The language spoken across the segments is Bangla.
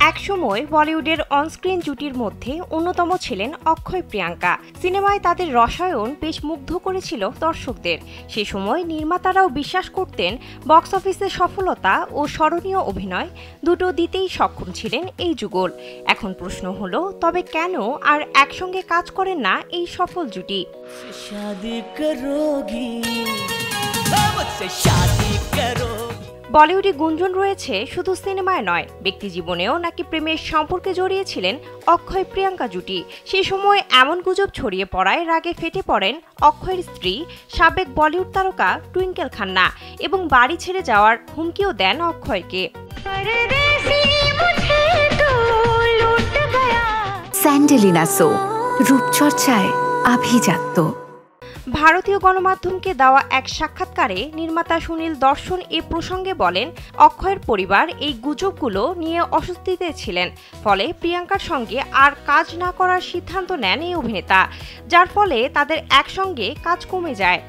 একসময় বলিউডের অনস্ক্রিন জুটির মধ্যে অন্যতম ছিলেন অক্ষয় প্রিয়াঙ্কা। সিনেমায় তাদের রসায়ন বেশ মুগ্ধ করেছিল দর্শকদের। সে সময় নির্মাতারাও বিশ্বাস করতেন বক্স অফিসের সফলতা ও স্মরণীয় অভিনয় দুটো দিতেই সক্ষম ছিলেন এই যুগল। এখন প্রশ্ন হলো, তবে কেন আর একসঙ্গে কাজ করেন না এই সফল জুটি? বলিউডে গুঞ্জন রয়েছে শুধু সিনেমায় নয়, ব্যক্তি জীবনেও নাকি প্রেমের সম্পর্কে জড়িয়েছিলেন অক্ষয় প্রিয়াঙ্কা জুটি। সেই সময় এমন গুজব ছড়িয়ে পড়ায় রাগে ফেটে পড়েন অক্ষয়ের স্ত্রী সাবেক বলিউড তারকা টুইঙ্কেল খান্না এবং বাড়ি ছেড়ে যাওয়ার হুমকিও দেন অক্ষয়কে। স্যান্ডেলিনা সো, রূপচর্চায় আভিজাত্য। ভারতীয় গণমাধ্যমকে দেওয়া এক সাক্ষাৎকারে নির্মাতা সুনীল দর্শন এ প্রসঙ্গে বলেন, অক্ষয়ের পরিবার এই গুজবগুলো নিয়ে অস্বস্তিতে ছিলেন। ফলে প্রিয়াঙ্কার সঙ্গে আর কাজ না করার সিদ্ধান্ত নেন এই অভিনেতা, যার ফলে তাদের একসঙ্গে কাজ কমে যায়।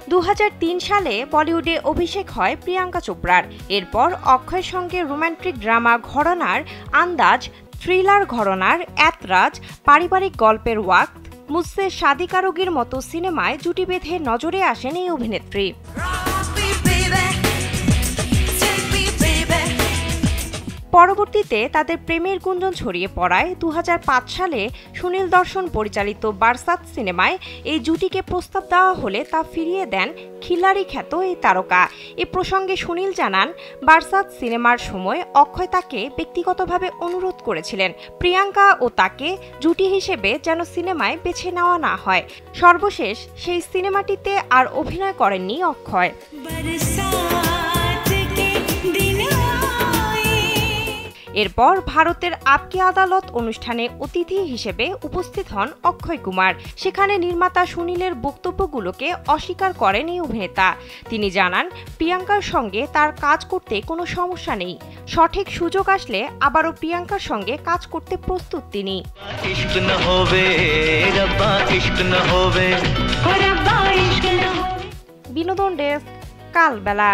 2003 সালে বলিউডে অভিষেক হয় প্রিয়াঙ্কা চোপড়ার। এরপর অক্ষয়ের সঙ্গে রোমান্টিক ড্রামা ঘরানার আন্দাজ, থ্রিলার ঘরানার এতরাজ, পারিবারিক গল্পের ওয়াক্ত, মুঝসে শাদি কারোগির মতো সিনেমায় জুটি বেঁধে নজরে আসেন এই অভিনেত্রী। পরবর্তীতে তাদের প্রেমের গুঞ্জন ছড়িয়ে পড়ায় 2005 সালে সুনীল দর্শন পরিচালিত বারসাত সিনেমায় এই জুটিকে প্রস্তাব দেওয়া হলে তা ফিরিয়ে দেন খিলাড়ি খ্যাত এই তারকা। এ প্রসঙ্গে সুনীল জানান, বারসাত সিনেমার সময় অক্ষয় তাকে ব্যক্তিগতভাবে অনুরোধ করেছিলেন প্রিয়াঙ্কা ও তাকে জুটি হিসেবে যেন সিনেমায় বেছে নেওয়া না হয়। সর্বশেষ সেই সিনেমাটিতে আর অভিনয় করেননি অক্ষয়। এরপর ভারতের আপকি আদালত অনুষ্ঠানে অতিথি হিসেবে উপস্থিত হন অক্ষয় কুমার। সেখানে নির্মাতা সুনীলের বক্তব্যগুলোকে অস্বীকার করেন এই অভিনেতা। তিনি জানান, প্রিয়াঙ্কার সঙ্গে তার কাজ করতে কোনো সমস্যা নেই, সঠিক সুযোগ আসলে আবারও প্রিয়াঙ্কার সঙ্গে কাজ করতে প্রস্তুত তিনি। বিনোদন ডেস্ক, কালবেলা।